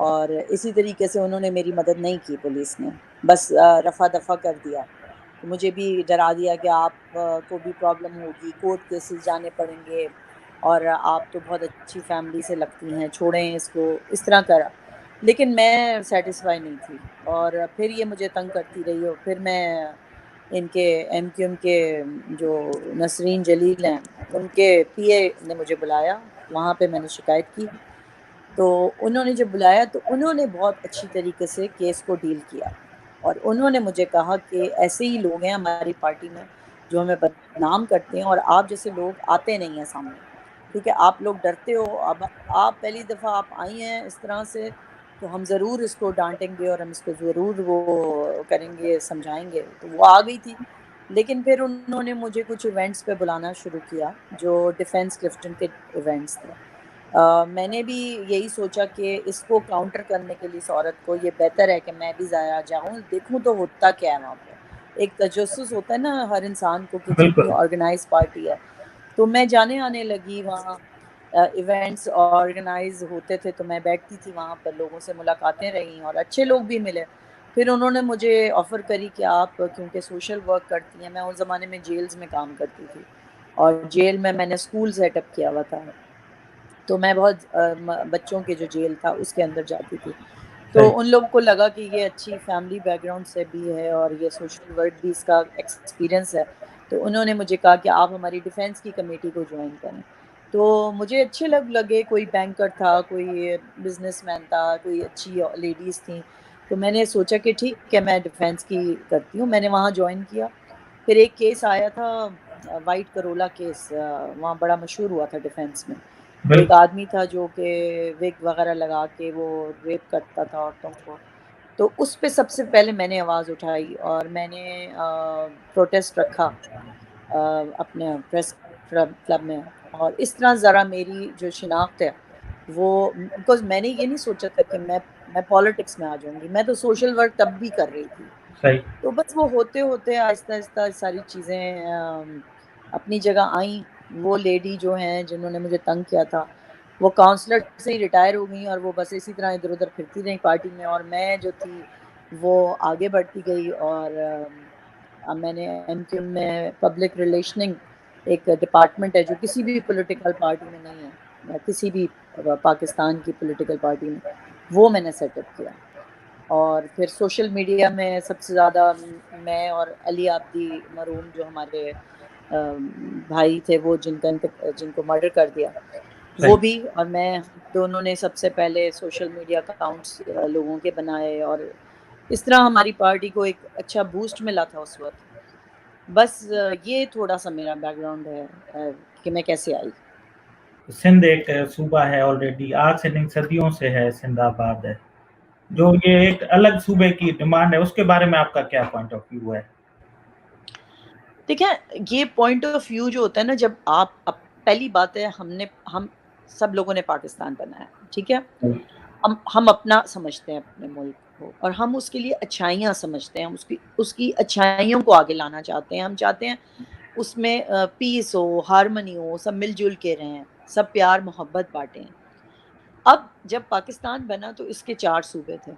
اور اسی طریقے سے انہوں نے میری مدد نہیں کی، پولیس نے بس رفع دفع کر دیا، مجھے بھی ڈرا دیا کہ آپ کو بھی پرابلم ہوگی، کورٹ کیسز جانے پڑیں گے، اور آپ تو بہت اچھی فیملی سے لگتی ہیں، چھوڑیں اس کو، اس طرح کرا. لیکن میں سیٹسفائی نہیں تھی، اور پھر یہ مجھے تنگ کرتی رہی، اور پھر میں ان کے ایم کیو ایم کے جو نسرین جلیل ہیں ان کے پی اے نے مجھے بلایا، وہاں پہ میں نے شکایت کی. تو انہوں نے جب بلایا تو انہوں نے بہت اچھی طریقے سے کیس کو ڈیل کیا، اور انہوں نے مجھے کہا کہ ایسے ہی لوگ ہیں ہماری پارٹی میں جو ہمیں بدنام کرتے ہیں، اور آپ جیسے لوگ آتے نہیں ہیں سامنے، کیونکہ آپ لوگ ڈرتے ہو. اب آپ پہلی دفعہ آپ آئی ہیں اس طرح سے، تو ہم ضرور اس کو ڈانٹیں گے اور ہم اس کو ضرور وہ کریں گے، سمجھائیں گے. تو وہ آ گئی تھی، لیکن پھر انہوں نے مجھے کچھ ایونٹس پہ بلانا شروع کیا جو ڈیفینس کلفٹن کے ایونٹس تھے. میں نے بھی یہی سوچا کہ اس کو کاؤنٹر کرنے کے لیے اس عورت کو یہ بہتر ہے کہ میں بھی ضائع جاؤں، دیکھوں تو ہوتا کیا ہے وہاں پہ. ایک تجسس ہوتا ہے نا ہر انسان کو کہ جتنی بالکل آرگنائز پارٹی ہے. تو میں جانے آنے لگی وہاں، ایونٹس آرگنائز ہوتے تھے تو میں بیٹھتی تھی وہاں پر، لوگوں سے ملاقاتیں رہیں اور اچھے لوگ بھی ملے. پھر انہوں نے مجھے آفر کری کہ آپ کیونکہ سوشل ورک کرتی ہیں، میں اس زمانے میں جیلز میں کام کرتی تھی، اور جیل میں نے اسکول سیٹ اپ کیا ہوا تھا، تو میں بہت بچوں کے جو جیل تھا اس کے اندر جاتی تھی. تو صحیح ان لوگوں کو لگا کہ یہ اچھی فیملی بیک گراؤنڈ سے بھی ہے اور یہ سوشل ورک بھی اس کا ایکسپیرینس ہے، تو انہوں نے مجھے کہا کہ آپ ہماری ڈیفینس کی کمیٹی کو جوائن کریں. تو مجھے اچھے لگے، کوئی بینکر تھا، کوئی بزنس مین تھا، کوئی اچھی لیڈیز تھیں. تو میں نے سوچا کہ ٹھیک ہے میں ڈیفینس کی کرتی ہوں، میں نے وہاں جوائن کیا. پھر ایک کیس آیا تھا وائٹ کرولا کیس، وہاں بڑا مشہور ہوا تھا ڈیفینس میں. وہ ایک بالکل آدمی تھا جو کہ وگ وغیرہ لگا کے وہ ریپ کرتا تھا عورتوں کو. تو اس پہ سب سے پہلے میں نے آواز اٹھائی اور میں نے پروٹیسٹ رکھا اپنے پریس کلب میں. اور اس طرح ذرا میری جو شناخت ہے وہ، بیکاز میں نے یہ نہیں سوچا تھا کہ میں پالیٹکس میں آ جاؤں گی، میں تو سوشل ورک تب بھی کر رہی تھی. صحیح تو بس وہ ہوتے ہوتے آہستہ آہستہ ساری چیزیں اپنی جگہ آئیں. وہ لیڈی جو ہیں جنہوں نے مجھے تنگ کیا تھا وہ کاؤنسلر سے ہی ریٹائر ہو گئیں، اور وہ بس اسی طرح ادھر ادھر پھرتی رہیں پارٹی میں، اور میں جو تھی وہ آگے بڑھتی گئی. اور میں نے ایم کیو ایم میں پبلک ریلیشننگ ایک ڈپارٹمنٹ ہے جو کسی بھی پولیٹیکل پارٹی میں نہیں ہے، کسی بھی پاکستان کی پولیٹیکل پارٹی میں، وہ میں نے سیٹ اپ کیا. اور پھر سوشل میڈیا میں سب سے زیادہ میں اور علی عابدی مرحوم جو ہمارے بھائی تھے، وہ جن کو مرڈر کر دیا، وہ صحیح بھی اور میں، دونوں نے سب سے پہلے سوشل میڈیا اکاؤنٹس لوگوں کے بنائے، اور اس طرح ہماری پارٹی کو ایک اچھا بوسٹ ملا تھا اس وقت. بس یہ تھوڑا سا میرا بیک گراؤنڈ ہے کہ میں کیسے آئی. سندھ ایک صوبہ ہے، آلریڈی آج سے نہیں صدیوں سے ہے، سندھ آباد ہے. جو یہ ایک الگ صوبے کی ڈیمانڈ ہے، اس کے بارے میں آپ کا کیا پوائنٹ آف ویو ہے؟ دیکھیں، یہ پوائنٹ آف ویو جو ہوتا ہے نا، جب آپ پہلی بات ہے ہم سب لوگوں نے پاکستان بنایا، ٹھیک ہے، ہم اپنا سمجھتے ہیں اپنے ملک کو، اور ہم اس کے لیے اچھائیاں سمجھتے ہیں، اس کی اچھائیوں کو آگے لانا چاہتے ہیں. ہم چاہتے ہیں اس میں پیس ہو، ہارمنی ہو، سب مل جل کے رہیں، سب پیار محبت بانٹیں. اب جب پاکستان بنا تو اس کے 4 صوبے تھے،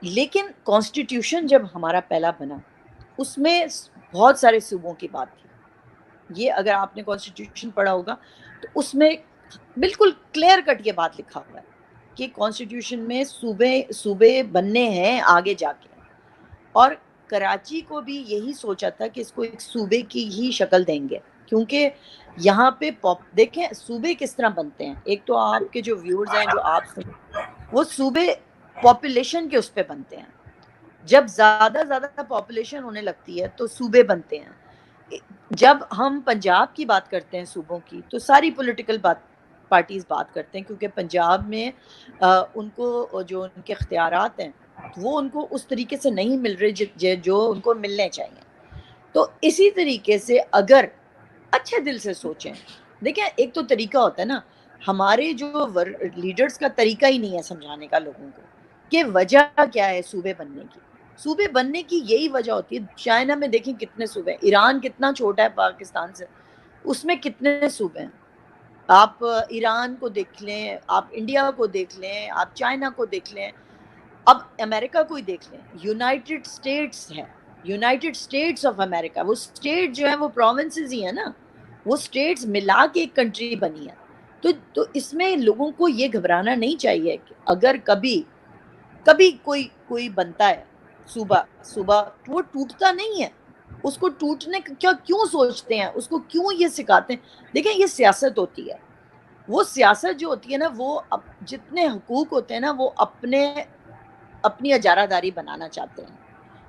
لیکن کانسٹیٹیوشن جب ہمارا پہلا بنا اس میں بہت سارے صوبوں کی بات تھی. یہ اگر آپ نے کانسٹیٹیوشن پڑھا ہوگا تو اس میں بالکل کلیئر کٹ یہ بات لکھا ہوا ہے کہ کانسٹیٹیوشن میں صوبے بننے ہیں آگے جا کے. اور کراچی کو بھی یہی سوچا تھا کہ اس کو ایک صوبے کی ہی شکل دیں گے، کیونکہ یہاں پہ دیکھیں صوبے کس طرح بنتے ہیں. ایک تو آپ کے جو ویورز ہیں جو آپ سنیں، وہ صوبے پاپولیشن کے اس پہ بنتے ہیں. جب زیادہ پاپولیشن ہونے لگتی ہے تو صوبے بنتے ہیں. جب ہم پنجاب کی بات کرتے ہیں صوبوں کی، تو ساری پولیٹیکل پارٹیز بات کرتے ہیں، کیونکہ پنجاب میں ان کو جو ان کے اختیارات ہیں وہ ان کو اس طریقے سے نہیں مل رہے جو ان کو ملنے چاہیے. تو اسی طریقے سے اگر اچھے دل سے سوچیں، دیکھیں ایک تو طریقہ ہوتا ہے نا، ہمارے جو لیڈرز کا طریقہ ہی نہیں ہے سمجھانے کا لوگوں کو کہ وجہ کیا ہے صوبے بننے کی. صوبے بننے کی یہی وجہ ہوتی ہے. چائنا میں دیکھیں کتنے صوبے ہیں، ایران کتنا چھوٹا ہے پاکستان سے، اس میں کتنے صوبے ہیں. آپ ایران کو دیکھ لیں، آپ انڈیا کو دیکھ لیں، آپ چائنا کو دیکھ لیں، اب امریکہ کو ہی دیکھ لیں. یونائٹڈ اسٹیٹس ہے، یونائٹڈ اسٹیٹس آف امریکہ، وہ اسٹیٹ جو ہے وہ پروونسز ہی ہیں نا، وہ اسٹیٹس ملا کے ایک کنٹری بنی ہے. تو اس میں لوگوں کو یہ گھبرانا نہیں چاہیے کہ اگر کبھی کوئی بنتا ہے صوبہ وہ ٹوٹتا نہیں ہے. اس کو ٹوٹنے کا کیوں سوچتے ہیں، اس کو کیوں یہ سکھاتے ہیں؟ دیکھیں یہ سیاست ہوتی ہے. وہ سیاست جو ہوتی ہے نا، وہ جتنے حقوق ہوتے ہیں نا، وہ اپنی اجارہ داری بنانا چاہتے ہیں.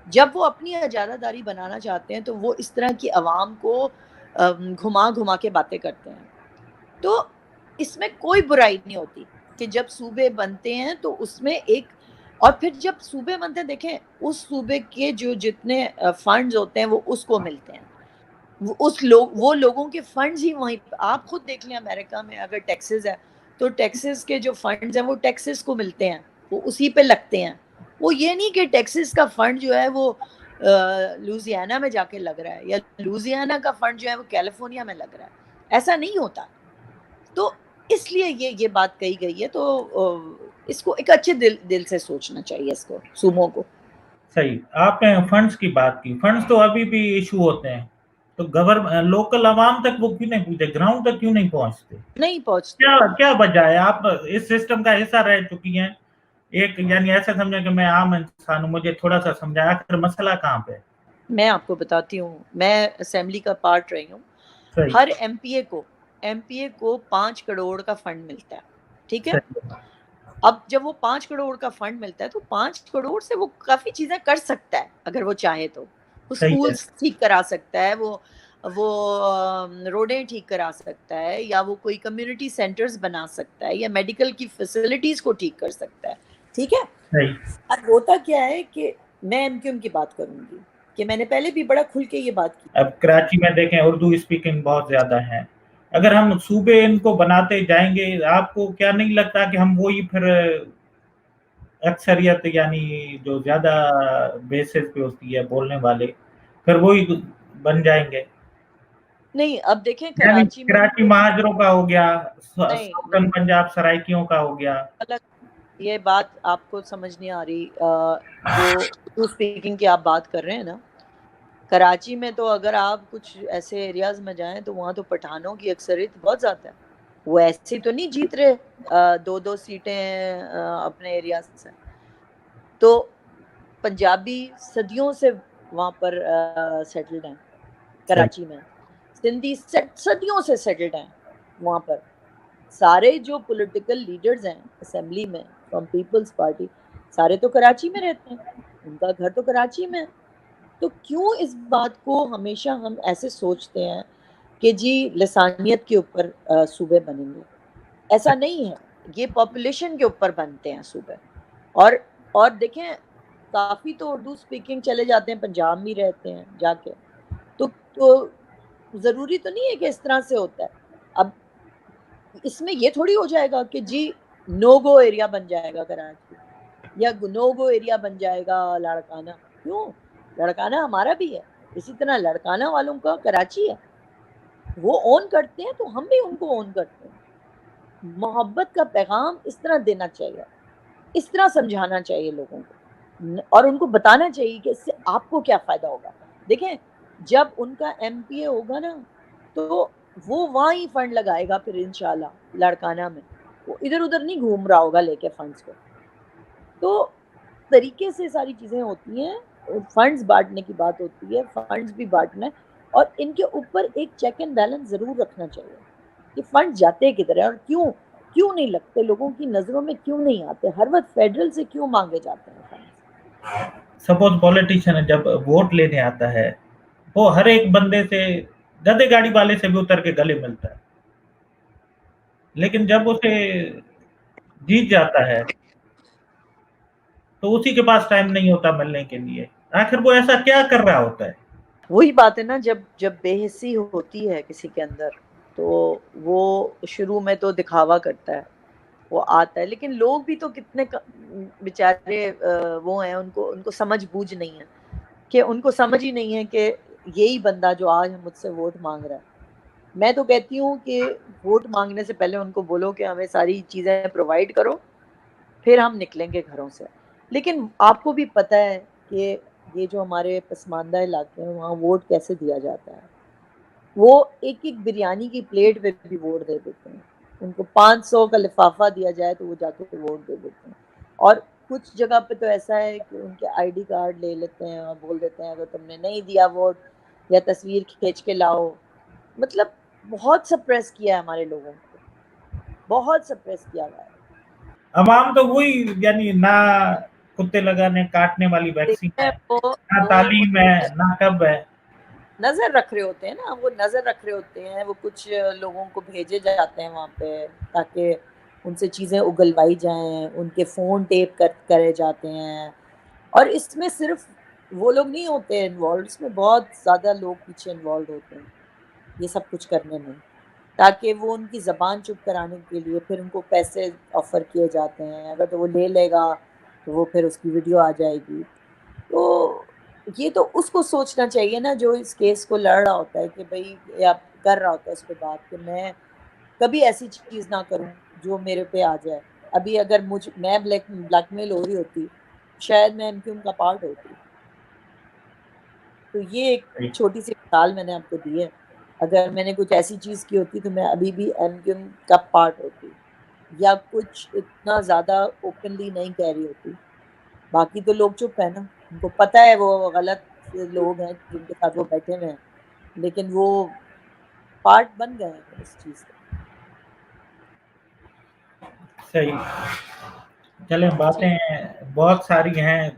جب وہ اپنی اجارہ داری بنانا چاہتے ہیں تو وہ اس طرح کی عوام کو گھما کے باتیں کرتے ہیں. تو اس میں کوئی برائی نہیں ہوتی کہ جب صوبے بنتے ہیں تو اس میں ایک، اور پھر جب صوبے بنتے ہیں، دیکھیں اس صوبے کے جو جتنے فنڈز ہوتے ہیں وہ اس کو ملتے ہیں. وہ لوگوں کے فنڈز ہی وہیں، آپ خود دیکھ لیں امریکہ میں اگر ٹیکسز ہے تو ٹیکسز کے جو فنڈز ہیں وہ ٹیکسز کو ملتے ہیں، وہ اسی پہ لگتے ہیں. وہ یہ نہیں کہ ٹیکسز کا فنڈ جو ہے وہ لوزیانا میں جا کے لگ رہا ہے، یا لوزیانا کا فنڈ جو ہے وہ کیلیفورنیا میں لگ رہا ہے. ایسا نہیں ہوتا. تو اس لیے یہ بات کہی گئی ہے. تو اس کو ایک اچھے دل سے سوچنا چاہیے اس کو، صوبوں کو. صحیح. آپ نے فنڈز کی بات کی، فنڈز تو ابھی بھی ایشو ہوتے ہیں، تو لوکل عوام تک وہ کیوں نہیں پہنچتے، گراؤنڈ تک کیوں نہیں پہنچتے؟ نہیں پہنچتے. کیا وجہ ہے؟ آپ اس سسٹم کا حصہ رہ چکی ہیں. ایک یعنی ایسا سمجھیں کہ میں عام انسان ہوں، مجھے تھوڑا سا سمجھایا آخر مسئلہ کہاں پہ؟ میں آپ کو بتاتی ہوں، میں اسمبلی کا پارٹ رہی ہوں. صحیح ہر ایم پی اے کو 5 کروڑ کا فنڈ ملتا ہے. ٹھیک ہے. صحیح اب جب وہ 5 کروڑ کا فنڈ ملتا ہے تو 5 کروڑ سے وہ کافی چیزیں کر سکتا ہے اگر وہ چاہے تو. وہ صحیح ہے. سکولز ٹھیک کرا سکتا ہے، وہ روڈیں ٹھیک کرا سکتا ہے، یا وہ کوئی کمیونٹی سینٹرز بنا سکتا ہے، یا میڈیکل کی فیسلٹیز کو ٹھیک کر سکتا ہے. ٹھیک ہے. صحیح. اب ہوتا کیا ہے کہ میں ایم کیو ایم کی بات کروں گی کہ میں نے پہلے بھی بڑا کھل کے یہ بات کی. اب کراچی میں دیکھیں اردو اسپیکنگ بہت زیادہ ہے. اگر ہم صوبے ان کو بناتے جائیں گے، آپ کو کیا نہیں لگتا کہ ہم وہی پھر اکثریت یعنی جو زیادہ بیسس پہ ہوتی ہے بولنے والے، پھر وہی بن جائیں گے؟ نہیں اب دیکھیں یعنی کراچی میں کراچی مہاجروں کا ہو گیا، نہیں، ساؤتھرن پنجاب سرائکیوں کا ہو گیا. یہ بات آپ کو سمجھ نہیں آ رہی. جو اردو اسپیکنگ کی آپ بات کر رہے ہیں نا، کراچی میں تو اگر آپ کچھ ایسے ایریاز میں جائیں تو وہاں تو پٹھانوں کی اکثریت بہت زیادہ ہے. وہ ایسے تو نہیں جیت رہے 2 سیٹیں اپنے ایریا سے. تو پنجابی صدیوں سے وہاں پر سیٹلڈ ہیں کراچی میں. سندھی صدیوں سے سیٹلڈ ہیں وہاں پر. سارے جو پولیٹیکل لیڈرز ہیں اسمبلی میں فرام پیپلز پارٹی، سارے تو کراچی میں رہتے ہیں، ان کا گھر تو کراچی میں ہے. تو کیوں اس بات کو ہمیشہ ہم ایسے سوچتے ہیں کہ جی لسانیت کے اوپر صوبے بنیں گے؟ ایسا نہیں ہے. یہ پاپولیشن کے اوپر بنتے ہیں صوبے. اور دیکھیں کافی تو اردو اسپیکنگ چلے جاتے ہیں، پنجاب میں رہتے ہیں جا کے. تو ضروری تو نہیں ہے کہ اس طرح سے ہوتا ہے. اب اس میں یہ تھوڑی ہو جائے گا کہ جی نو گو ایریا بن جائے گا کراچی، یا نو گو ایریا بن جائے گا لاڑکانہ. کیوں؟ لڑکانہ ہمارا بھی ہے، اسی طرح لڑکانہ والوں کا کراچی ہے. وہ اون کرتے ہیں تو ہم بھی ان کو اون کرتے ہیں. محبت کا پیغام اس طرح دینا چاہیے، اس طرح سمجھانا چاہیے لوگوں کو، اور ان کو بتانا چاہیے کہ اس سے آپ کو کیا فائدہ ہوگا. دیکھیں جب ان کا ایم پی اے ہوگا نا تو وہ وہاں ہی فنڈ لگائے گا پھر انشاءاللہ لڑکانہ میں. وہ ادھر ادھر نہیں گھوم رہا ہوگا لے کے فنڈز کو. تو طریقے سے ساری چیزیں ہوتی ہیں. فنڈز بانٹنے کی بات ہوتی ہے، فنڈز بھی بانٹنا ہے، اور ان کے اوپر ایک چیک اینڈ بیلنس ضرور رکھنا چاہیے کہ فنڈ جاتے کدھر ہیں اور کیوں نہیں لگتے، لوگوں کی نظروں میں کیوں نہیں آتے، ہر وقت فیڈرل سے کیوں مانگے جاتے ہیں فنڈز. سپوز پولیٹیشین جب ووٹ لینے آتا ہے وہ ہر ایک بندے سے، گدے گاڑی والے سے بھی اتر کے گلے ملتا ہے، لیکن جب اسے جیت جاتا ہے تو اسی کے پاس ٹائم نہیں ہوتا ملنے کے لیے. آخر وہ ایسا کیا کر رہا ہوتا ہے؟ وہی بات ہے نا، جب بے حسی ہوتی ہے کسی کے اندر تو وہ شروع میں تو دکھاوا کرتا ہے، وہ آتا ہے. لیکن لوگ بھی تو کتنے بیچارے وہ ہیں، ان کو سمجھ بوجھ نہیں ہے، کہ ان کو سمجھ ہی نہیں ہے کہ یہی بندہ جو آج مجھ سے ووٹ مانگ رہا ہے میں تو کہتی ہوں کہ ووٹ مانگنے سے پہلے ان کو بولو کہ ہمیں ساری چیزیں پرووائڈ کرو، پھر ہم نکلیں گے گھروں سے. لیکن آپ کو بھی پتہ ہے کہ یہ جو ہمارے پسماندہ علاقے ہیں وہاں ووٹ کیسے دیا جاتا ہے. وہ ایک ایک بریانی کی پلیٹ پہ بھی ووٹ دے دیتے ہیں. ان کو 500 کا لفافہ دیا جائے تو وہ جا کے ووٹ دے دیتے ہیں. اور کچھ جگہ پہ تو ایسا ہے کہ ان کے آئی ڈی کارڈ لے لیتے ہیں اور بول دیتے ہیں اگر تم نے نہیں دیا ووٹ یا تصویر کھینچ کے لاؤ. مطلب بہت سپریس کیا ہے ہمارے لوگوں کو، بہت سپریس کیا ہوا ہے. عوام تو وہی یعنی نہ کتے لگانے کاٹنے والی ویکسین ہے، نہ تعلیم ہے، نہ کب ہے. نظر رکھ رہے ہوتے ہیں نا، وہ نظر رکھ رہے ہوتے ہیں. وہ کچھ لوگوں کو بھیجے جاتے ہیں وہاں پہ تاکہ ان سے چیزیں اگلوائی جائیں، ان کے فون ٹیپ کرے جاتے ہیں. اور اس میں صرف وہ لوگ نہیں ہوتے انوالوڈ، اس میں بہت زیادہ لوگ پیچھے انوالوڈ ہوتے ہیں یہ سب کچھ کرنے میں، تاکہ وہ ان کی زبان چپ کرانے کے لیے پھر ان کو پیسے آفر کیے جاتے ہیں. اگر تو وہ لے لے گا تو وہ پھر اس کی ویڈیو آ جائے گی. تو یہ تو اس کو سوچنا چاہیے نا جو اس کیس کو لڑ رہا ہوتا ہے کہ بھائی یا کر رہا ہوتا ہے اس پہ بات کہ میں کبھی ایسی چیز نہ کروں جو میرے پہ آ جائے. ابھی اگر میں بلیک میل ہو رہی ہوتی شاید میں MQM کا پارٹ ہوتی. تو یہ ایک چھوٹی سی مثال میں نے آپ کو دی ہے. اگر میں نے کچھ ایسی چیز کی ہوتی تو میں ابھی بھی MQM کا پارٹ ہوتی یا کچھ اتنا زیادہ اوپنلی نہیں کہہ رہی ہوتی. باقی تو لوگ چپ ہے نا، ان کو پتہ ہے وہ غلط لوگ ہیں جن کے ساتھ وہ بیٹھے ہوئے ہیں، لیکن وہ پارٹ بن گئے ہیں اس چیز کا. صحیح. چلیں باتیں بہت ساری ہیں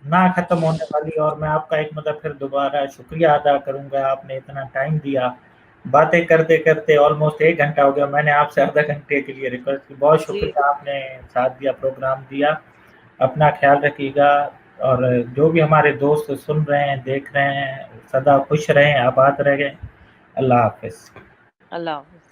نہ ختم ہونے والی، اور میں آپ کا ایک مطلب پھر دوبارہ شکریہ ادا کروں گا. آپ نے اتنا ٹائم دیا، باتیں کرتے کرتے آلموسٹ 1 گھنٹہ ہو گیا. میں نے آپ سے آدھا گھنٹے کے لیے ریکویسٹ کی. بہت شکریہ آپ نے ساتھ دیا، پروگرام دیا. اپنا خیال رکھیے گا، اور جو بھی ہمارے دوست سن رہے ہیں دیکھ رہے ہیں سدا خوش رہیں، آباد رہیں. اللہ حافظ. اللہ حافظ.